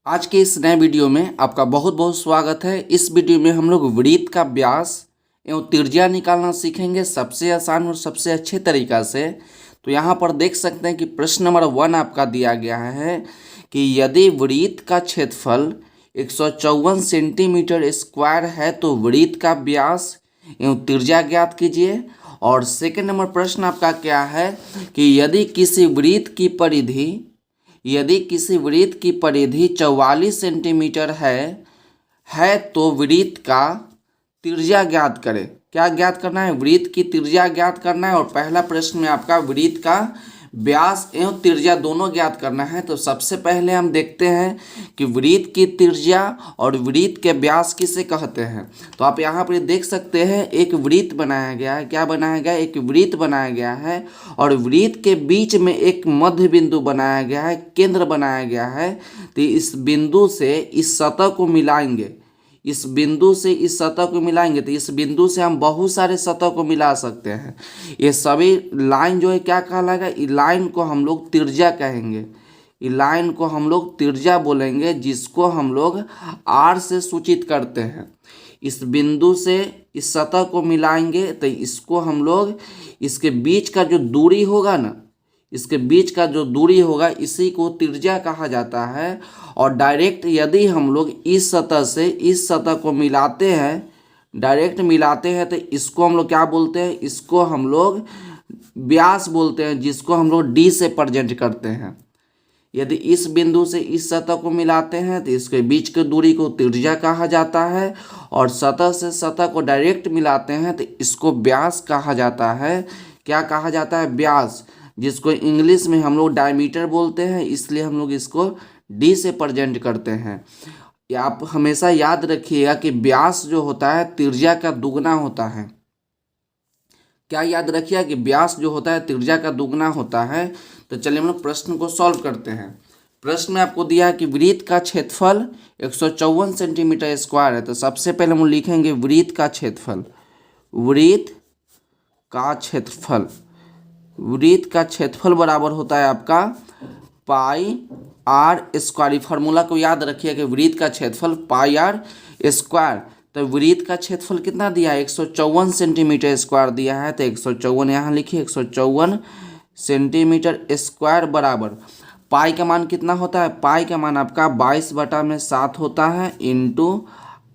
आज के इस नए वीडियो में आपका बहुत बहुत स्वागत है। इस वीडियो में हम लोग वृत्त का व्यास एवं त्रिज्या निकालना सीखेंगे सबसे आसान और सबसे अच्छे तरीका से। तो यहाँ पर देख सकते हैं कि प्रश्न नंबर 1 आपका दिया गया है कि यदि वृत्त का क्षेत्रफल 154 सेंटीमीटर स्क्वायर है तो वृत्त का व्यास एवं त्रिज्या ज्ञात कीजिए। और सेकंड नंबर प्रश्न आपका क्या है कि यदि किसी वृत्त की परिधि 44 सेंटीमीटर है तो वृत्त का त्रिज्या ज्ञात करें। क्या ज्ञात करना है? वृत्त की त्रिज्या ज्ञात करना है। और पहला प्रश्न में आपका वृत्त का व्यास एवं त्रिज्या दोनों ज्ञात करना है। तो सबसे पहले हम देखते हैं कि वृत्त की त्रिज्या और वृत्त के व्यास किसे कहते हैं। तो आप यहाँ पर देख सकते हैं एक वृत्त बनाया गया है। क्या बनाया गया है? एक वृत्त बनाया गया है और वृत्त के बीच में एक मध्य बिंदु बनाया गया है, केंद्र बनाया गया है। तो इस बिंदु से इस सतह को मिलाएंगे, तो इस बिंदु से हम बहुत सारे सतह को मिला सकते हैं। ये सभी लाइन जो है क्या कहलाएगा? इस लाइन को हम लोग त्रिज्या कहेंगे। इस लाइन को हम लोग त्रिज्या बोलेंगे, जिसको हम लोग आर से सूचित करते हैं। इस बिंदु से इस सतह को मिलाएंगे तो इसको हम लोग, इसके बीच का जो दूरी होगा ना, इसी को त्रिज्या कहा जाता है। और डायरेक्ट यदि हम लोग इस सतह से इस सतह को मिलाते हैं, तो इसको हम लोग क्या बोलते हैं? इसको हम लोग व्यास बोलते हैं, जिसको हम लोग डी से प्रेजेंट करते हैं। यदि इस बिंदु से इस सतह को मिलाते हैं तो इसके बीच की दूरी को त्रिज्या कहा जाता है। और सतह से सतह को डायरेक्ट मिलाते हैं तो इसको व्यास कहा जाता है। क्या कहा जाता है? व्यास, जिसको इंग्लिश में हम लोग डायमीटर बोलते हैं, इसलिए हम लोग इसको डी से प्रेजेंट करते हैं। आप हमेशा याद रखिएगा कि व्यास जो होता है त्रिज्या का दुगना होता है। क्या याद रखिएगा कि व्यास जो होता है त्रिज्या का दुगना होता है। तो चलिए हम लोग प्रश्न को सॉल्व करते हैं। प्रश्न में आपको दिया है कि वृत्त का क्षेत्रफल 154 सेंटीमीटर स्क्वायर है। तो सबसे पहले हम लिखेंगे वृत्त का क्षेत्रफल बराबर होता है आपका पाई आर स्क्वायर। फार्मूला को याद रखिए कि वृत्त का क्षेत्रफल पाई आर स्क्वायर। तो वृत्त का क्षेत्रफल कितना दिया है? 154 सेंटीमीटर स्क्वायर दिया है। तो 154 यहाँ लिखिए, 154 सेंटीमीटर स्क्वायर बराबर पाई का मान कितना होता है? पाई का मान आपका 22/7 होता है इंटू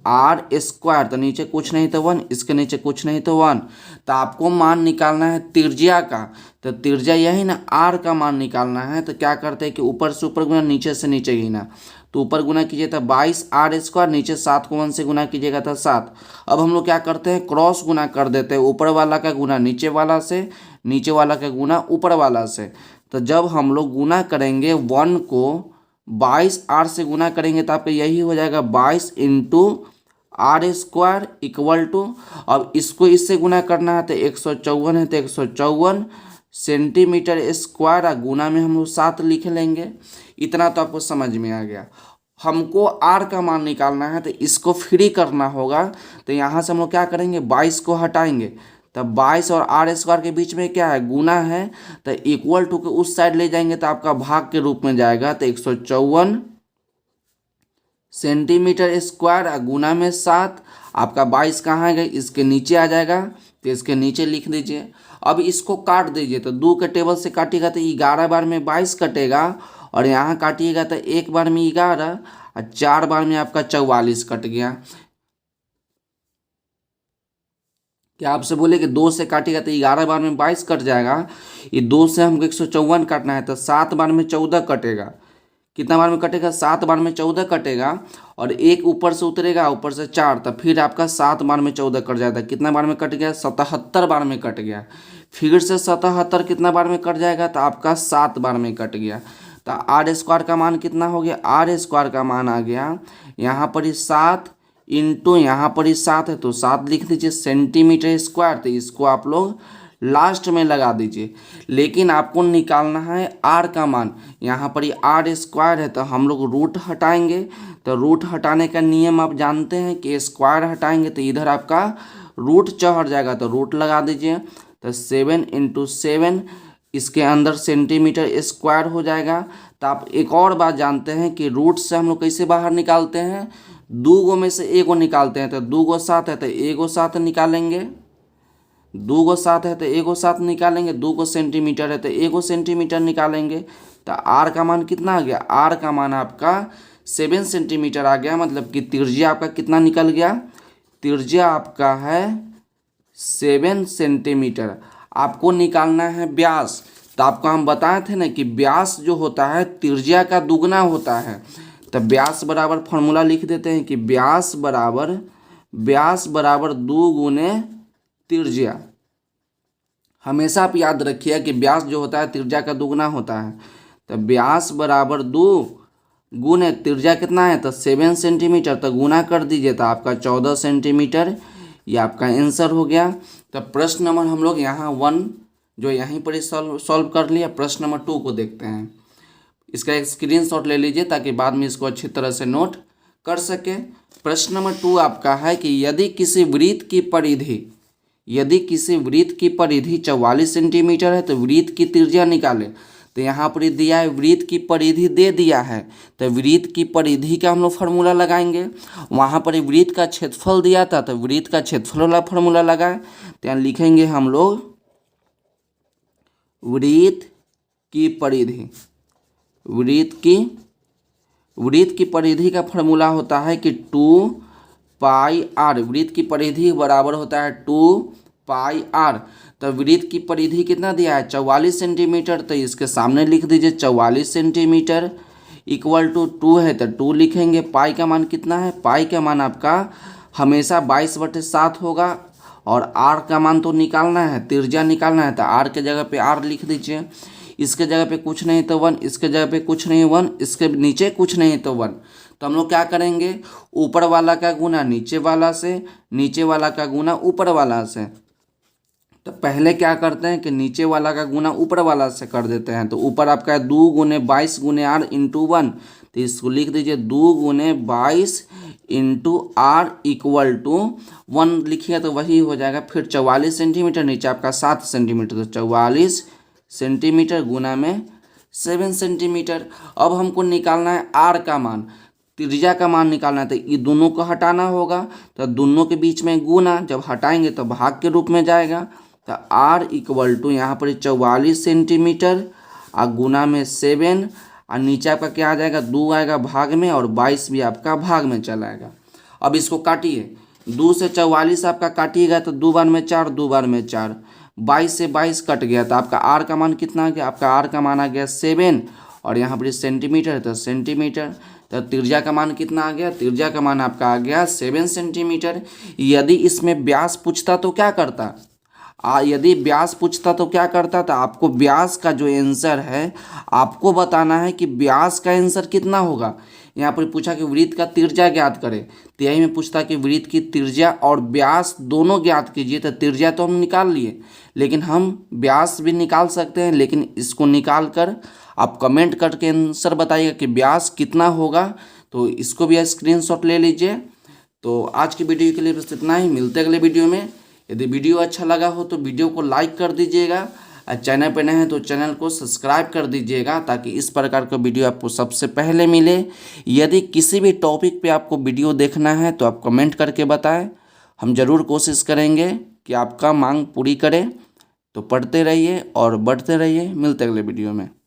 आर स्क्वायर। तो नीचे कुछ नहीं तो 1, इसके नीचे कुछ नहीं तो 1। तो आपको मान निकालना है त्रिज्या का। तो त्रिज्या यही ना, आर का मान निकालना है। तो क्या करते हैं कि ऊपर से ऊपर गुना, नीचे से नीचे गिना। तो ऊपर गुना कीजिए तो 22 आर स्क्वायर, नीचे 7 को 1 से गुना कीजिएगा तो 7। अब हम लोग क्या करते हैं? क्रॉस गुना कर देते हैं। ऊपर वाला का गुना नीचे वाला से, नीचे वाला का गुना ऊपर वाला से। तो जब हम लोग गुना करेंगे 1 को 22 आर से गुना करेंगे तो आपका यही हो जाएगा 22 into R square equal to, अब इसको इससे गुना करना है तो 154 है तो 154 सेंटीमीटर स्क्वायर। गुना में हम लोग 7 लिख लेंगे। इतना तो आपको समझ में आ गया। हमको आर का मान निकालना है तो इसको फ्री करना होगा। तो यहाँ से हम लोग क्या करेंगे? 22 को हटाएंगे। तब 22 और आर स्क्वायर के बीच में क्या है? गुना है। तो इक्वल टू के उस साइड ले जाएंगे तो आपका भाग के रूप में जाएगा। तो 154 सेंटीमीटर स्क्वायर गुना में 7, आपका 22 कहाँ है? इसके नीचे आ जाएगा। तो इसके नीचे लिख दीजिए। अब इसको काट दीजिए। तो 2 के टेबल से काटिएगा तो 11 बार में 22 कटेगा, और यहाँ काटिएगा तो 1 बार में 11 और 4 बार में आपका 44 कट गया। क्या आपसे बोले कि 2 से काटिएगा तो 11 बार में 22 कट जाएगा। ये 2 से हमको 154 काटना है तो 7 बार में 14 कटेगा। कितना बार में कटेगा? 7 बार में 14 कटेगा। और 1 ऊपर से उतरेगा, ऊपर से 4, तो फिर आपका 7 बार में 14 कट जाता है। कितना बार में कट गया? 77 बार में कट गया। फिर से 77 कितना बार में कट जाएगा? तो आपका 7 बार में कट गया। तो आर स्क्वायर का मान कितना हो गया? आर स्क्वायर का मान आ गया यहाँ पर ही 7 इंटू यहाँ पर ही 7 है तो 7 लिख दीजिए सेंटीमीटर स्क्वायर। तो इसको आप लोग लास्ट में लगा दीजिए। लेकिन आपको निकालना है आर का मान। यहाँ पर ही आर स्क्वायर है तो हम लोग रूट हटाएंगे। तो रूट हटाने का नियम आप जानते हैं कि स्क्वायर हटाएंगे तो इधर आपका रूट चढ़ जाएगा। तो रूट लगा दीजिए। तो 7 इंटू 7 इसके अंदर सेंटीमीटर स्क्वायर हो जाएगा। तो आप एक और बात जानते हैं कि रूट से हम लोग कैसे बाहर निकालते हैं, 2 गो में से 1 गो निकालते हैं। तो 2 गो 7 है तो 1 गो 7 निकालेंगे, 2 गो 7 है तो 1 गो 7 निकालेंगे, 2 गो सेंटीमीटर है तो 1 गो सेंटीमीटर निकालेंगे। तो आर का मान कितना आ गया, आर का मान आपका 7 सेंटीमीटर आ गया। मतलब कि त्रिज्या आपका कितना निकल गया, त्रिज्या आपका है 7 सेंटीमीटर। आपको निकालना है व्यास। तो आपको हम बताए थे ना कि व्यास जो होता है त्रिज्या का दुगना होता है। तो व्यास बराबर फॉर्मूला लिख देते हैं कि व्यास बराबर 2 गुने त्रिज्या। हमेशा आप याद रखिए कि व्यास जो होता है त्रिज्या का दुगना होता है। तो व्यास बराबर 2 गुने त्रिज्या कितना है, तो 7 सेंटीमीटर। तो गुना कर दीजिए तो आपका 14 सेंटीमीटर, ये आपका आंसर हो गया। तो प्रश्न नंबर हम लोग यहाँ 1 जो यहीं पर ही सॉल्व कर लिया। प्रश्न नंबर 2 को देखते हैं। इसका एक स्क्रीनशॉट ले लीजिए ताकि बाद में इसको अच्छी तरह से नोट कर सके। प्रश्न नंबर 2 आपका है कि यदि किसी वृत्त की परिधि 44 सेंटीमीटर है तो वृत्त की त्रिज्या निकाले। तो यहाँ पर दिया है वृत्त की परिधि दे दिया है, तो वृत्त की परिधि का हम लोग फार्मूला लगाएंगे। वहाँ पर वृत्त का क्षेत्रफल दिया था तो वृत्त का क्षेत्रफल वाला फार्मूला लगाए। तो यहाँ लिखेंगे हम लोग वृत्त की परिधि का फार्मूला होता है कि 2 पाई आर। वृत्त की परिधि बराबर होता है 2 पाई आर। तो वृत्त की परिधि कितना दिया है, 44 सेंटीमीटर। तो इसके सामने लिख दीजिए 44 सेंटीमीटर इक्वल टू 2 है तो 2 लिखेंगे। पाई का मान कितना है, पाई का मान आपका हमेशा 22/7 होगा। और आर का मान तो निकालना है, त्रिज्या निकालना है। तो आर के जगह पे आर लिख दीजिए। इसके जगह पे कुछ नहीं तो 1, इसके जगह पे कुछ नहीं 1, इसके नीचे कुछ नहीं तो 1। तो हम लोग क्या करेंगे, ऊपर वाला का गुना नीचे वाला से, नीचे वाला का गुना ऊपर वाला से। तो पहले क्या करते हैं कि नीचे वाला का गुना ऊपर वाला से कर देते हैं। तो ऊपर आपका 2 गुने 22 गुने आर इंटू 1। तो इसको लिख दीजिए 2 गुने 22 इंटू आर इक्वल टू 1 लिखिए तो वही हो जाएगा। फिर 44 सेंटीमीटर, नीचे आपका 7 सेंटीमीटर। तो 44 सेंटीमीटर गुना में 7 सेंटीमीटर। अब हमको निकालना है आर का मान, त्रिज्या का मान निकालना है। तो ये दोनों को हटाना होगा। तो दोनों के बीच में गुना, जब हटाएंगे तो भाग के रूप में जाएगा। तो आर इक्वल टू यहाँ पर 44 सेंटीमीटर और गुना में 7 और नीचे आपका क्या आ जाएगा, 2 आएगा भाग में और 22 भी आपका भाग में चला आएगा। अब इसको काटिए, 2 से 44 आपका काटिएगा तो 2 बार में 4, 2 बार में 4, 22 से 22 कट गया। तो आपका आर का मान कितना आ गया, आपका आर का मान आ गया 7 और यहाँ पर सेंटीमीटर है तो सेंटीमीटर। तो त्रिज्या का मान कितना आ गया, त्रिज्या का मान आपका आ गया 7 सेंटीमीटर। यदि इसमें व्यास पूछता तो क्या करता, यदि व्यास पूछता तो क्या करता था, आपको व्यास का जो आंसर है आपको बताना है कि व्यास का आंसर कितना होगा। यहाँ पर पूछा कि वृत्त का त्रिज्या ज्ञात करें, तो यही में पूछता कि वृत्त की त्रिज्या और व्यास दोनों ज्ञात कीजिए। तो त्रिज्या तो हम निकाल लिए, लेकिन हम व्यास भी निकाल सकते हैं। लेकिन इसको निकाल कर आप कमेंट करके आंसर बताइएगा कि व्यास कितना होगा। तो इसको भी स्क्रीनशॉट ले लीजिए। तो आज की वीडियो के लिए बस इतना ही, मिलते अगले वीडियो में। यदि वीडियो अच्छा लगा हो तो वीडियो को लाइक कर दीजिएगा और चैनल पर नए हैं तो चैनल को सब्सक्राइब कर दीजिएगा ताकि इस प्रकार का वीडियो आपको सबसे पहले मिले। यदि किसी भी टॉपिक पे आपको वीडियो देखना है तो आप कमेंट करके बताएं, हम ज़रूर कोशिश करेंगे कि आपका मांग पूरी करें। तो पढ़ते रहिए और बढ़ते रहिए, मिलते अगले वीडियो में।